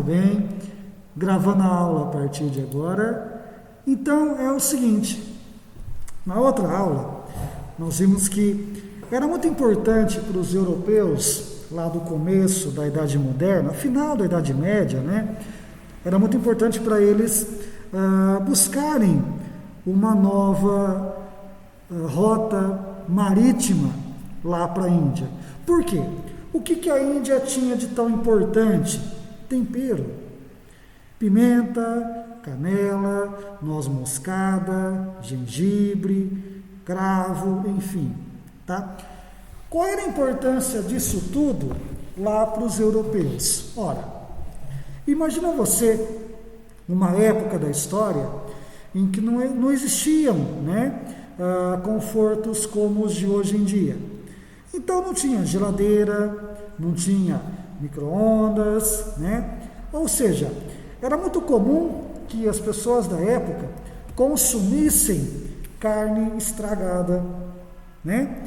bem? Gravando a aula a partir de agora. Então, é o seguinte, na outra aula, nós vimos que era muito importante para os europeus, lá do começo da Idade Moderna, final da Idade Média, né? Era muito importante para eles buscarem uma nova rota marítima lá para a Índia. Por quê? O que a Índia tinha de tão importante? Tempero. Pimenta, canela, noz moscada, gengibre, cravo, enfim. Tá? Qual era a importância disso tudo lá para os europeus? Ora, imagina você, numa época da história, em que não existiam, né, confortos como os de hoje em dia. Então não tinha geladeira, não tinha micro-ondas, né? Ou seja, era muito comum que as pessoas da época consumissem carne estragada, né?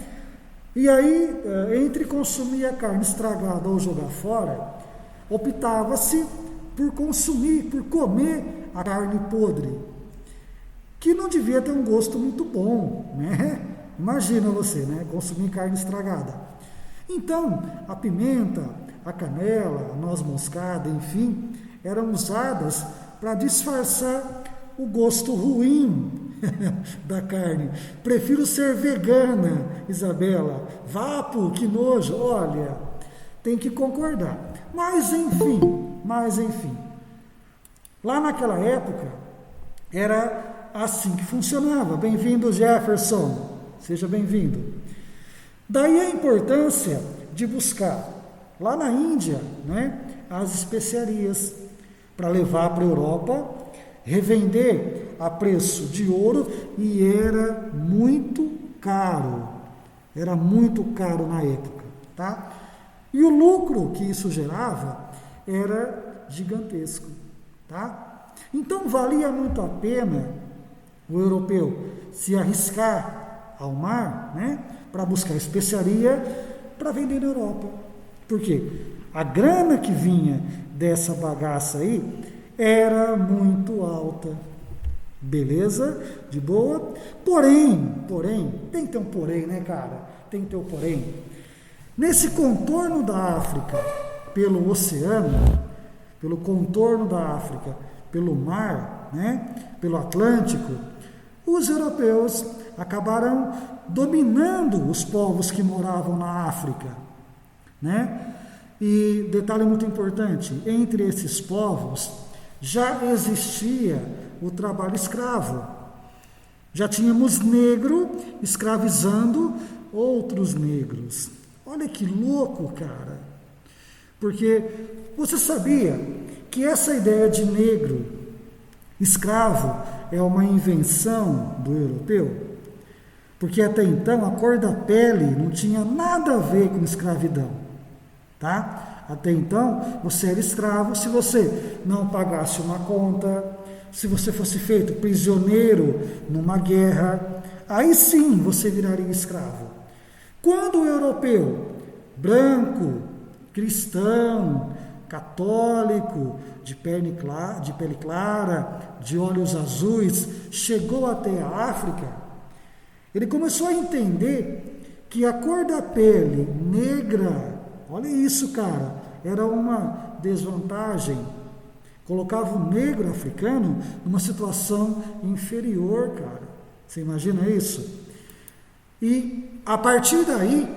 E aí, entre consumir a carne estragada ou jogar fora, optava-se por comer a carne podre, que não devia ter um gosto muito bom, né? Imagina você, né? Consumir carne estragada. Então, a pimenta, a canela, a noz moscada, enfim, eram usadas para disfarçar o gosto ruim da carne. Prefiro ser vegana, Isabela. Vapo, que nojo. Olha, tem que concordar. Mas enfim. Lá naquela época, era assim que funcionava. Bem-vindo, Jefferson. Seja bem-vindo. Daí a importância de buscar, lá na Índia, né, as especiarias para levar para a Europa, revender a preço de ouro, e era muito caro na época, tá? E o lucro que isso gerava era gigantesco, tá? Então valia muito a pena o europeu se arriscar ao mar, né, para buscar especiaria para vender na Europa. Por quê? A grana que vinha dessa bagaça aí era muito alta. Beleza? De boa? Porém, tem que ter um porém, né, cara? Tem que ter um porém. Nesse contorno da África, pelo oceano, pelo contorno da África, pelo mar, né, pelo Atlântico, os europeus acabaram dominando os povos que moravam na África, né? E detalhe muito importante, entre esses povos já existia o trabalho escravo. Já tínhamos negro escravizando outros negros. Olha que louco, cara. Porque você sabia que essa ideia de negro escravo é uma invenção do europeu? Porque até então a cor da pele não tinha nada a ver com escravidão, tá? Até então você era escravo se você não pagasse uma conta, se você fosse feito prisioneiro numa guerra, aí sim você viraria escravo. Quando o europeu, branco, cristão, católico, de pele clara, de olhos azuis, chegou até a África, ele começou a entender que a cor da pele negra, olha isso, cara, era uma desvantagem. Colocava o negro africano numa situação inferior, cara. Você imagina isso? E a partir daí,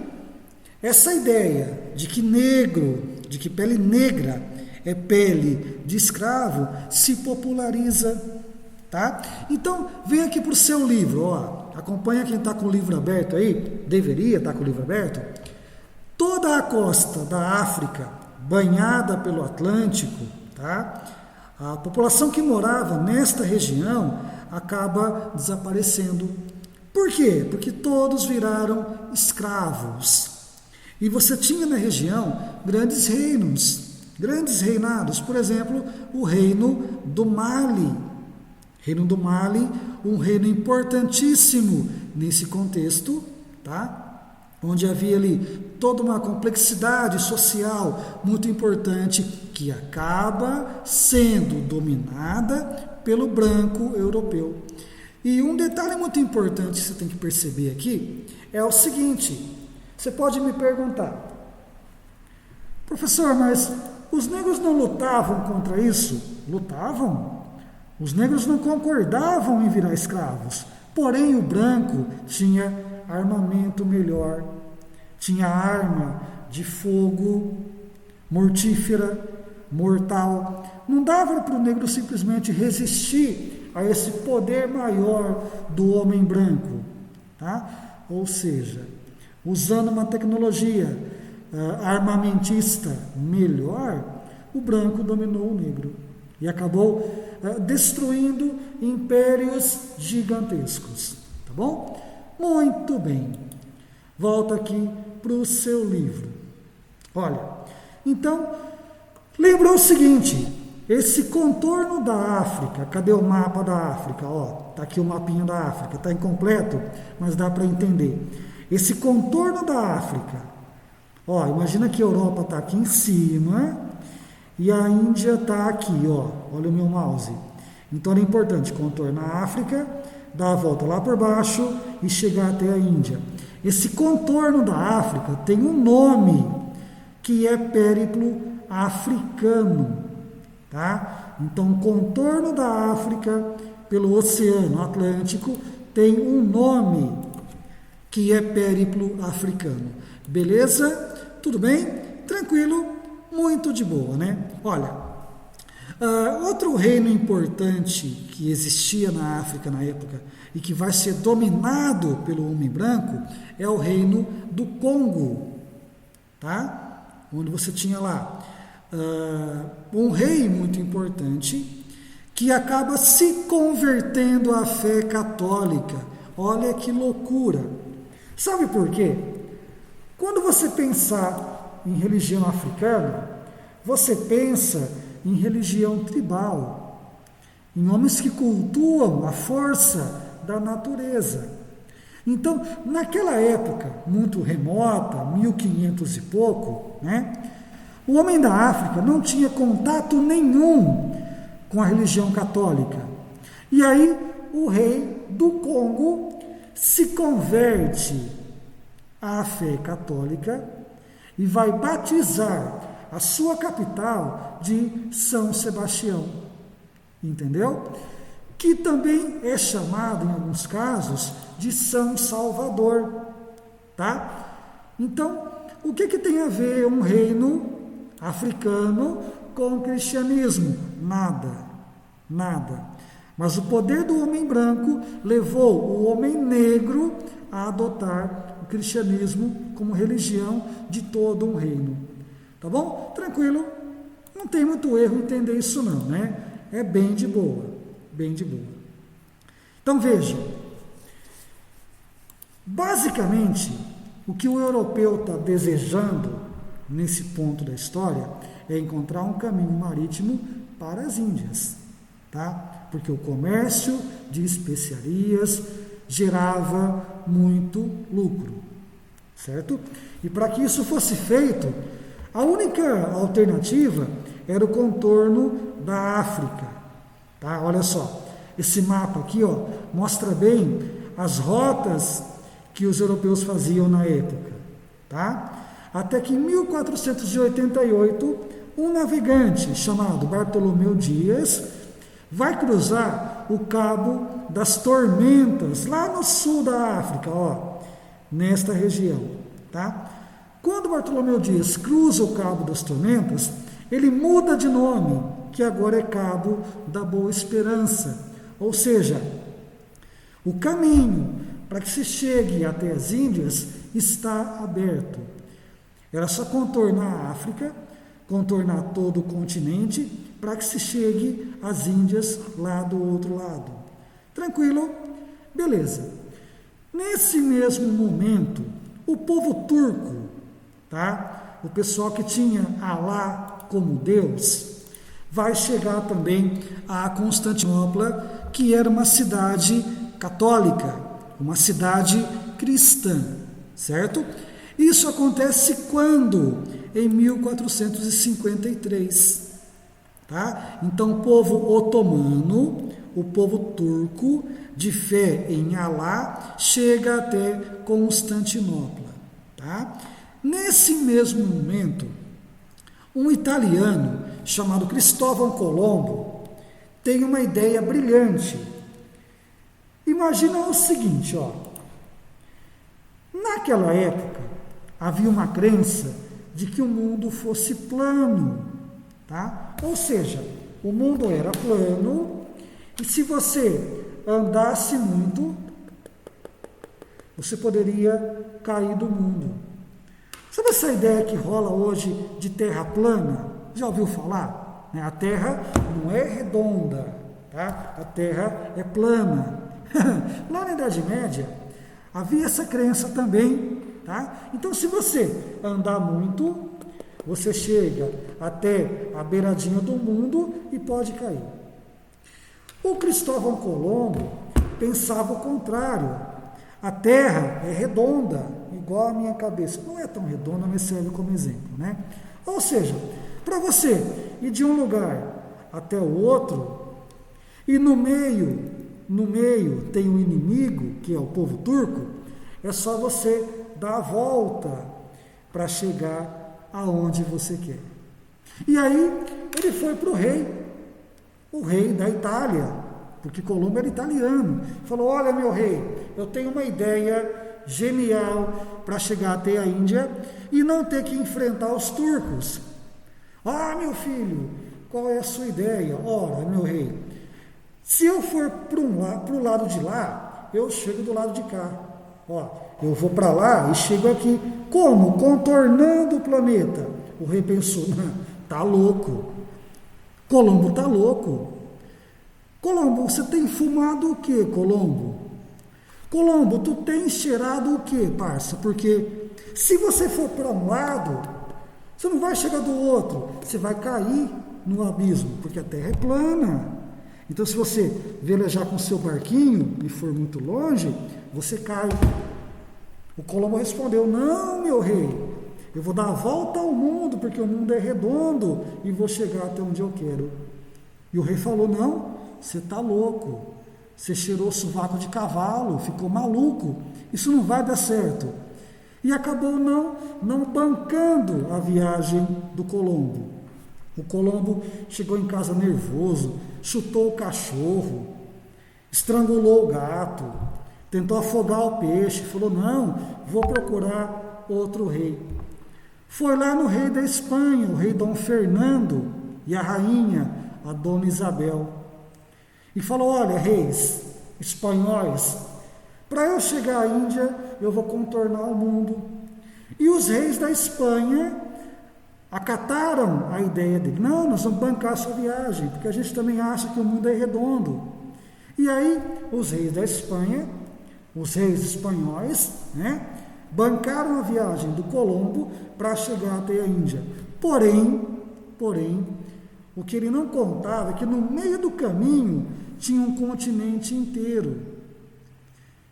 essa ideia de que pele negra é pele de escravo, se populariza, tá? Então, vem aqui para o seu livro, ó. Acompanha quem está com o livro aberto aí, deveria estar com o livro aberto. Toda a costa da África, banhada pelo Atlântico, tá? A população que morava nesta região acaba desaparecendo. Por quê? Porque todos viraram escravos. E você tinha na região grandes reinados, por exemplo, o reino do Mali. Reino do Mali, um reino importantíssimo nesse contexto, tá? onde havia ali toda uma complexidade social muito importante que acaba sendo dominada pelo branco europeu. E um detalhe muito importante que você tem que perceber aqui é o seguinte: você pode me perguntar, professor, mas os negros não lutavam contra isso? Lutavam. Os negros não concordavam em virar escravos. Porém, o branco tinha armamento melhor, tinha arma de fogo, mortífera, mortal. Não dava para o negro simplesmente resistir a esse poder maior do homem branco, tá? Ou seja, usando uma tecnologia armamentista melhor, o branco dominou o negro e acabou destruindo impérios gigantescos, tá bom? Muito bem, volta aqui para o seu livro. Olha, então, lembra o seguinte, esse contorno da África, cadê o mapa da África? Ó, tá aqui o mapinha da África, tá incompleto, mas dá para entender. Esse contorno da África, ó, imagina que a Europa está aqui em cima e a Índia está aqui, ó, olha o meu mouse. Então é importante contornar a África, dar a volta lá por baixo e chegar até a Índia. Esse contorno da África tem um nome, que é périplo africano, tá? Então o contorno da África pelo Oceano Atlântico tem um nome, que é périplo africano. Beleza? Tudo bem? Tranquilo? Muito de boa, né? Olha, outro reino importante que existia na África na época e que vai ser dominado pelo homem branco é o reino do Congo, tá? Onde você tinha lá um rei muito importante que acaba se convertendo à fé católica. Olha que loucura! Sabe por quê? Quando você pensar em religião africana, você pensa em religião tribal, em homens que cultuam a força da natureza. Então, naquela época, muito remota, 1500 e pouco, né, o homem da África não tinha contato nenhum com a religião católica. E aí, o rei do Congo se converte à fé católica e vai batizar a sua capital de São Sebastião, entendeu? Que também é chamado, em alguns casos, de São Salvador, tá? Então, o que tem a ver um reino africano com o cristianismo? Nada, nada. Mas o poder do homem branco levou o homem negro a adotar o cristianismo como religião de todo um reino. Tá bom? Tranquilo? Não tem muito erro entender isso não, né? É bem de boa, bem de boa. Então veja, basicamente, o que o europeu está desejando nesse ponto da história é encontrar um caminho marítimo para as Índias, tá? Porque o comércio de especiarias gerava muito lucro, certo? E para que isso fosse feito, a única alternativa era o contorno da África, tá? Olha só, esse mapa aqui, ó, mostra bem as rotas que os europeus faziam na época, tá? Até que em 1488, um navegante chamado Bartolomeu Dias vai cruzar o Cabo das Tormentas, lá no sul da África, ó, nesta região, tá? Quando Bartolomeu Dias cruza o Cabo das Tormentas, ele muda de nome, que agora é Cabo da Boa Esperança, ou seja, o caminho para que se chegue até as Índias está aberto. Era só contornar a África, contornar todo o continente, para que se chegue às Índias lá do outro lado. Tranquilo? Beleza. Nesse mesmo momento, o povo turco, tá? O pessoal que tinha Alá como Deus, vai chegar também a Constantinopla, que era uma cidade católica, uma cidade cristã, certo? Isso acontece quando? Em 1453. Tá? Então, o povo otomano, o povo turco, de fé em Alá, chega até Constantinopla. Tá? Nesse mesmo momento, um italiano chamado Cristóvão Colombo tem uma ideia brilhante. Imagina o seguinte, ó. Naquela época, havia uma crença de que o mundo fosse plano, tá? Ou seja, o mundo era plano e se você andasse muito, você poderia cair do mundo. Sabe essa ideia que rola hoje de terra plana? Já ouviu falar? A Terra não é redonda, tá? A Terra é plana. Lá na Idade Média, havia essa crença também, tá? Então, se você andar muito, você chega até a beiradinha do mundo e pode cair. O Cristóvão Colombo pensava o contrário. A Terra é redonda, igual a minha cabeça. Não é tão redonda, mas serve como exemplo, né? Ou seja, para você ir de um lugar até o outro, e no meio tem um inimigo, que é o povo turco, é só você dar a volta para chegar aonde você quer. E aí ele foi para o rei da Itália, porque Colombo era italiano. Falou: olha, meu rei, eu tenho uma ideia genial para chegar até a Índia e não ter que enfrentar os turcos. Ah, meu filho, qual é a sua ideia? Ora, meu rei, se eu for para o lado de lá, eu chego do lado de cá. Ó, eu vou para lá e chego aqui. Como? Contornando o planeta. O rei pensou: tá louco. Colombo tá louco. Colombo, você tem fumado o quê, Colombo? Colombo, tu tem cheirado o quê, parça? Porque se você for para um lado, você não vai chegar do outro. Você vai cair no abismo, porque a Terra é plana. Então, se você velejar com seu barquinho e for muito longe, você cai. O Colombo respondeu: não, meu rei, eu vou dar a volta ao mundo, porque o mundo é redondo e vou chegar até onde eu quero. E o rei falou: não, você está louco, você cheirou sovaco de cavalo, ficou maluco, isso não vai dar certo. E acabou não bancando a viagem do Colombo. O Colombo chegou em casa nervoso, chutou o cachorro, estrangulou o gato, tentou afogar o peixe, falou: não, vou procurar outro rei. Foi lá no rei da Espanha, o rei Dom Fernando, e a rainha, a Dona Isabel, e falou: olha, reis espanhóis, para eu chegar à Índia, eu vou contornar o mundo. E os reis da Espanha acataram a ideia dele: não, nós vamos bancar a sua viagem, porque a gente também acha que o mundo é redondo. E aí, os reis da Espanha, os reis espanhóis, né, bancaram a viagem do Colombo para chegar até a Índia. Porém, o que ele não contava é que no meio do caminho tinha um continente inteiro,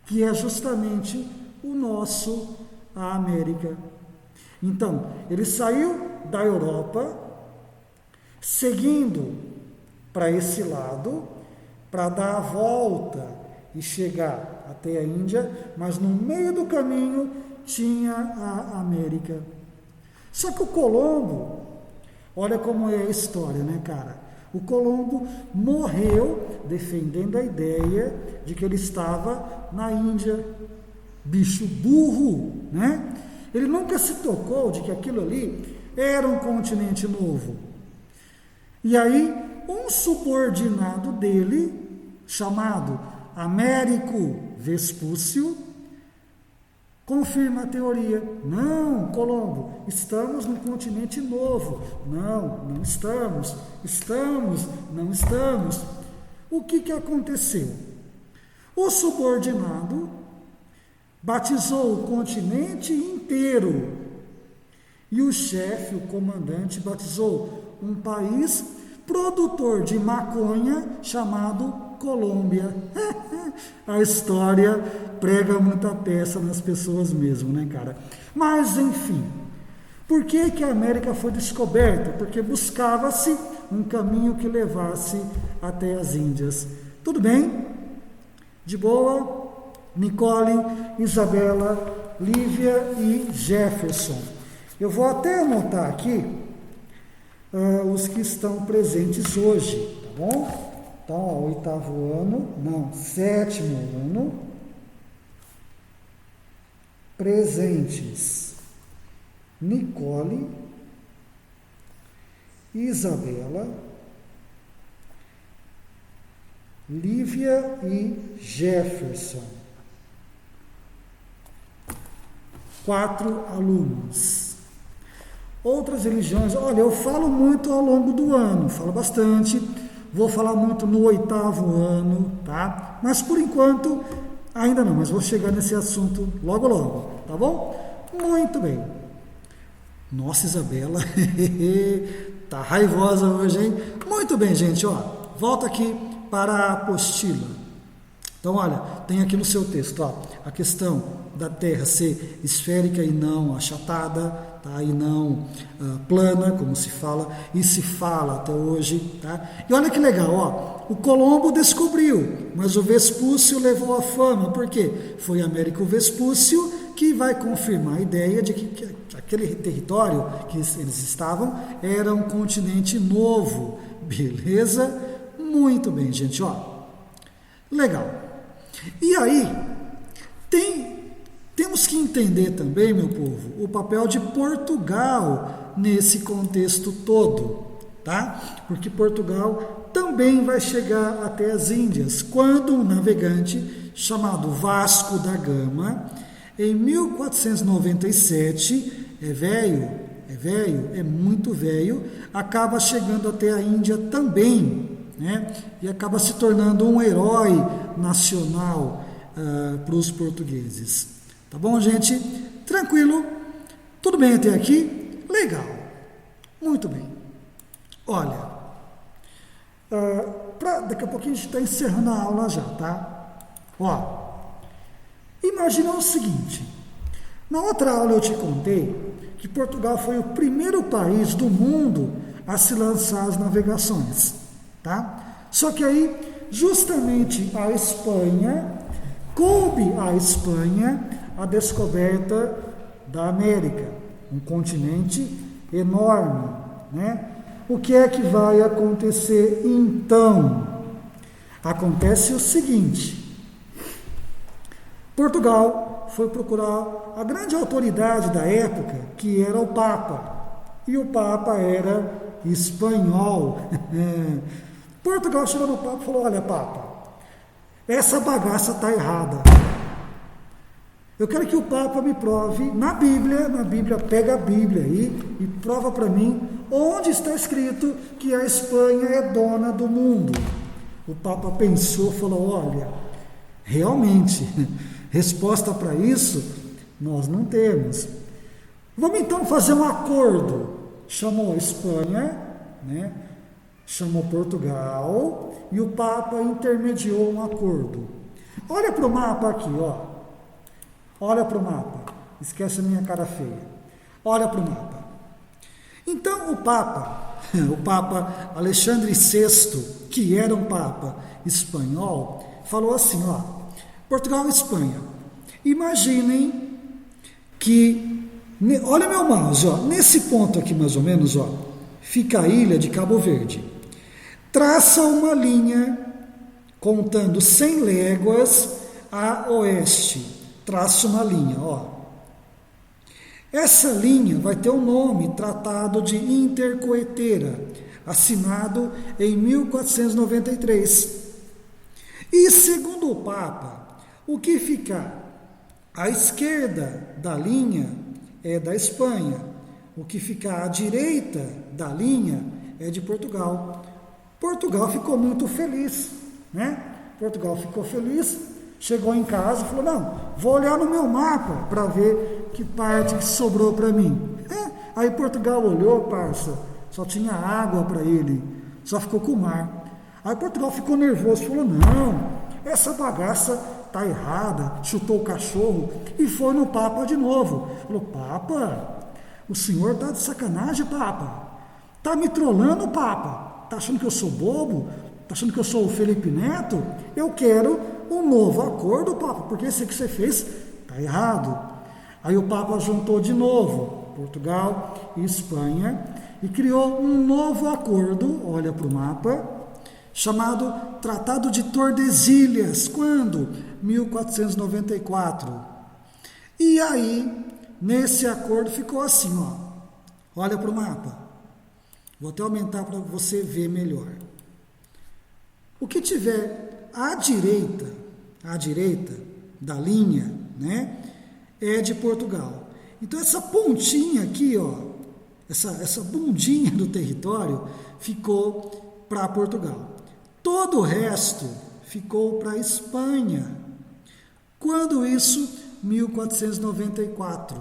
que é justamente a América. Então, ele saiu da Europa, seguindo para esse lado, para dar a volta e chegar até a Índia, mas no meio do caminho tinha a América. Só que o Colombo, olha como é a história, né, cara? O Colombo morreu defendendo a ideia de que ele estava na Índia. Bicho burro, né? Ele nunca se tocou de que aquilo ali era um continente novo. E aí, um subordinado dele, chamado Américo Vespúcio, confirma a teoria. Não, Colombo, estamos num continente novo. Não estamos. Não estamos. O que aconteceu? O subordinado batizou o continente inteiro. E o chefe, o comandante, batizou um país produtor de maconha chamado Colômbia. A história prega muita peça nas pessoas mesmo, né, cara? Mas, enfim, por que a América foi descoberta? Porque buscava-se um caminho que levasse até as Índias. Tudo bem? De boa? Nicole, Isabela, Lívia e Jefferson. Eu vou até anotar aqui os que estão presentes hoje, tá bom? Então, ó, sétimo ano, presentes. Nicole, Isabela, Lívia e Jefferson. 4 alunos. Outras religiões, olha, eu falo muito ao longo do ano, falo bastante, vou falar muito no 8º ano, tá? Mas por enquanto, ainda não, mas vou chegar nesse assunto logo logo, tá bom? Muito bem. Nossa, Isabela, tá raivosa hoje, hein? Muito bem, gente, ó, volta aqui para a apostila. Então, olha, tem aqui no seu texto, ó, a questão da Terra ser esférica e não achatada, tá? E não plana, como se fala, e se fala até hoje, tá? E olha que legal, ó, o Colombo descobriu, mas o Vespúcio levou a fama, por quê? Foi Américo Vespúcio que vai confirmar a ideia de que aquele território que eles estavam era um continente novo, beleza? Muito bem, gente, ó, legal. E aí, temos que entender também, meu povo, o papel de Portugal nesse contexto todo, tá? Porque Portugal também vai chegar até as Índias, quando um navegante chamado Vasco da Gama, em 1497, é muito velho, acaba chegando até a Índia também, né? E acaba se tornando um herói nacional para os portugueses. Tá bom, gente? Tranquilo? Tudo bem até aqui? Legal. Muito bem. Olha, daqui a pouquinho a gente está encerrando a aula já, tá? Ó, imagina o seguinte. Na outra aula eu te contei que Portugal foi o primeiro país do mundo a se lançar às navegações, tá? Só que aí, justamente a Espanha, coube à Espanha a descoberta da América, um continente enorme, né? O que é que vai acontecer então? Acontece o seguinte: Portugal foi procurar a grande autoridade da época, que era o Papa, e o Papa era espanhol. Portugal chegou no Papa e falou: olha, Papa, essa bagaça está errada. Eu quero que o Papa me prove na Bíblia, pega a Bíblia aí e prova para mim onde está escrito que a Espanha é dona do mundo. O Papa pensou, falou: olha, realmente, resposta para isso nós não temos. Vamos então fazer um acordo. Chamou a Espanha, né? Chamou Portugal e o Papa intermediou um acordo. Olha para o mapa aqui, ó. Olha para o mapa. Esquece a minha cara feia. Olha para o mapa. Então o Papa Alexandre VI, que era um Papa espanhol, falou assim, ó: Portugal e Espanha, imaginem que, olha meu mouse, ó, nesse ponto aqui mais ou menos, ó, fica a ilha de Cabo Verde. Traça uma linha contando 100 léguas a oeste. Traça uma linha, ó. Essa linha vai ter o nome Tratado de Intercoetera, assinado em 1493. E segundo o Papa, o que fica à esquerda da linha é da Espanha, o que fica à direita da linha é de Portugal. Portugal ficou muito feliz, né? Portugal ficou feliz, chegou em casa e falou: não, vou olhar no meu mapa para ver que parte que sobrou para mim. Aí Portugal olhou, parça, só tinha água para ele, só ficou com o mar. Aí Portugal ficou nervoso, falou, não, essa bagaça está errada, chutou o cachorro e foi no Papa de novo. Falou, Papa, o senhor está de sacanagem, Papa. Está me trollando, Papa. Está achando que eu sou bobo? Está achando que eu sou o Felipe Neto? Eu quero um novo acordo, Papa, porque esse que você fez está errado. Aí o Papa juntou de novo Portugal e Espanha e criou um novo acordo, olha para o mapa, chamado Tratado de Tordesilhas. Quando? 1494. E aí, nesse acordo ficou assim, ó. Olha para o mapa. Vou até aumentar para você ver melhor. O que tiver à direita da linha, né, é de Portugal. Então essa pontinha aqui, ó, essa bundinha do território ficou para Portugal. Todo o resto ficou para a Espanha. Quando isso? 1494.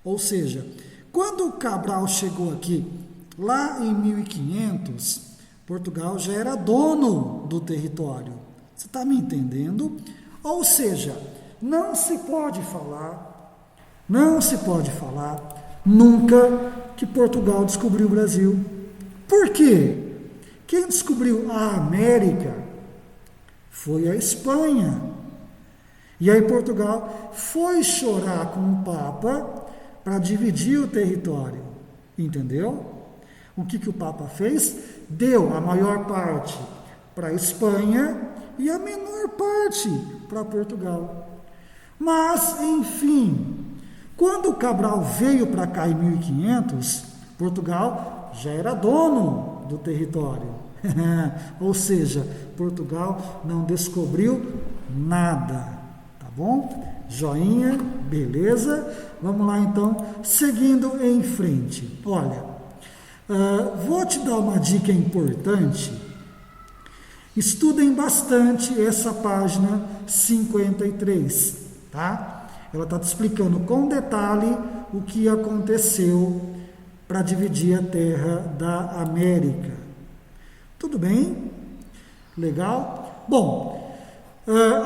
Ou seja, quando o Cabral chegou aqui, lá em 1500, Portugal já era dono do território. Você está me entendendo? Ou seja, não se pode falar nunca que Portugal descobriu o Brasil. Por quê? Quem descobriu a América foi a Espanha. E aí Portugal foi chorar com o Papa para dividir o território. Entendeu? O que o Papa fez? Deu a maior parte para a Espanha e a menor parte para Portugal. Mas, enfim, quando o Cabral veio para cá em 1500, Portugal já era dono do território. Ou seja, Portugal não descobriu nada. Tá bom? Joinha, beleza? Vamos lá então, seguindo em frente. Olha, vou te dar uma dica importante. Estudem bastante essa página 53, tá? Ela está te explicando com detalhe o que aconteceu para dividir a terra da América. Tudo bem? Legal? Bom,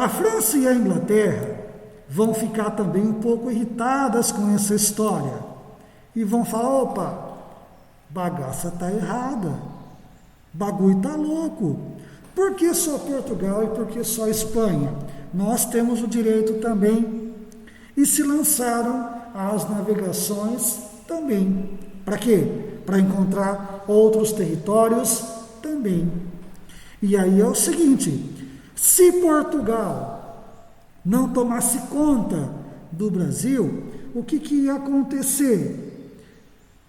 a França e a Inglaterra vão ficar também um pouco irritadas com essa história e vão falar, opa, bagaça está errada, bagulho está louco. Por que só Portugal e por que só Espanha? Nós temos o direito também. E se lançaram as navegações também. Para quê? Para encontrar outros territórios também. E aí é o seguinte, se Portugal não tomasse conta do Brasil, o que ia acontecer?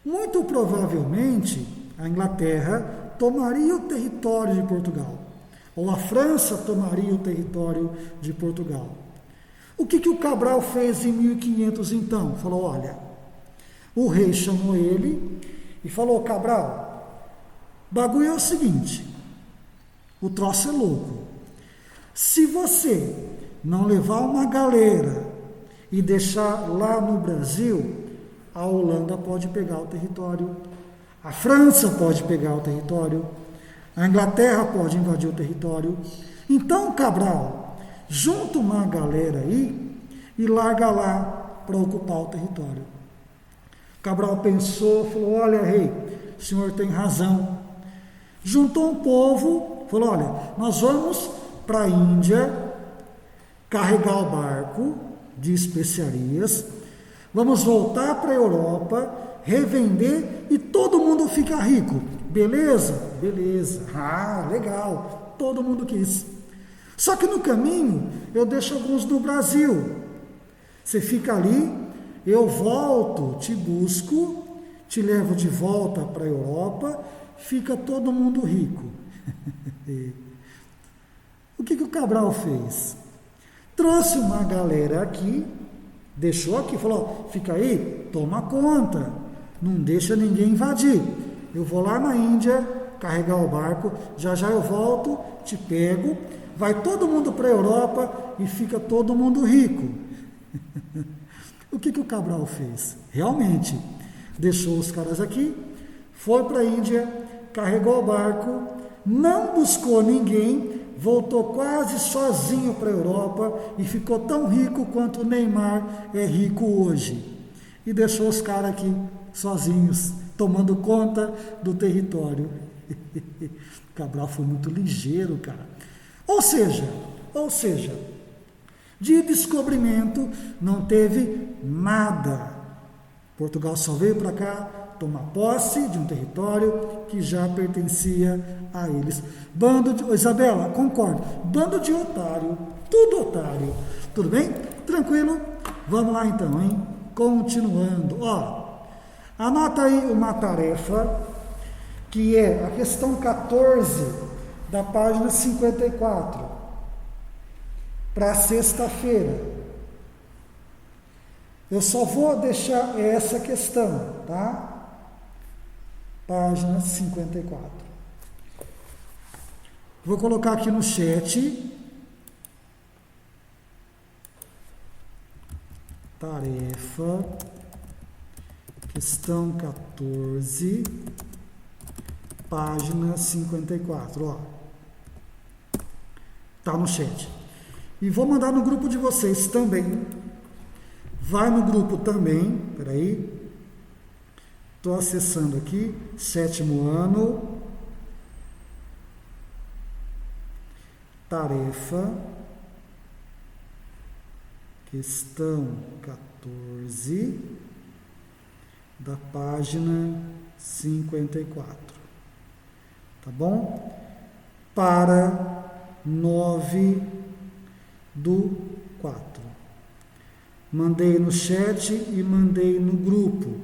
Muito provavelmente a Inglaterra tomaria o território de Portugal. Ou a França tomaria o território de Portugal. O que o Cabral fez em 1500 então? Falou, olha, o rei chamou ele e falou, Cabral, bagulho é o seguinte, o troço é louco. Se você não levar uma galera e deixar lá no Brasil, a Holanda pode pegar o território, a França pode pegar o território, a Inglaterra pode invadir o território. Então, Cabral, junta uma galera aí e larga lá para ocupar o território. Cabral pensou, falou, olha, rei, o senhor tem razão. Juntou um povo, falou, olha, nós vamos para a Índia carregar o barco de especiarias, vamos voltar para a Europa, revender e todo mundo fica rico. Beleza? Beleza. Ah, legal. Todo mundo quis. Só que no caminho, eu deixo alguns no Brasil. Você fica ali, eu volto, te busco, te levo de volta para a Europa, fica todo mundo rico. O que o Cabral fez? Trouxe uma galera aqui, deixou aqui, falou, fica aí, toma conta, não deixa ninguém invadir. Eu vou lá na Índia, carregar o barco, já eu volto, te pego, vai todo mundo para a Europa e fica todo mundo rico. O que o Cabral fez? Realmente, deixou os caras aqui, foi para a Índia, carregou o barco, não buscou ninguém, voltou quase sozinho para a Europa e ficou tão rico quanto o Neymar é rico hoje. E deixou os caras aqui sozinhos, tomando conta do território. Cabral foi muito ligeiro, cara. Ou seja, de descobrimento não teve nada. Portugal só veio para cá tomar posse de um território que já pertencia a eles. Isabela, concordo. Bando de otário, tudo otário. Tudo bem? Tranquilo? Vamos lá então, hein? Continuando. Anota aí uma tarefa, que é a questão 14 da página 54, para sexta-feira. Eu só vou deixar essa questão, tá? Página 54. Vou colocar aqui no chat. Tarefa, questão 14, página 54, tá no chat. E vou mandar no grupo de vocês também. Vai no grupo também, peraí. Estou acessando aqui, 7º ano. Tarefa, questão 14, da página 54. Tá bom? Para 9/4. Mandei no chat e mandei no grupo.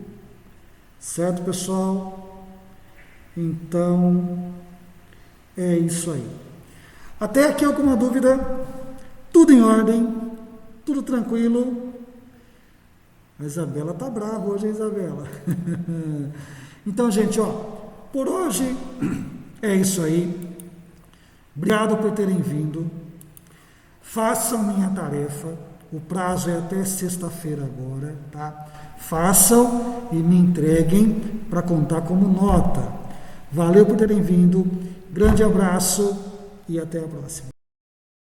Certo, pessoal? Então, é isso aí. Até aqui alguma dúvida? Tudo em ordem? Tudo tranquilo? A Isabela tá brava hoje, hein, Isabela? Então, gente, por hoje é isso aí. Obrigado por terem vindo. Façam minha tarefa. O prazo é até sexta-feira agora, tá? Façam e me entreguem para contar como nota. Valeu por terem vindo. Grande abraço e até a próxima.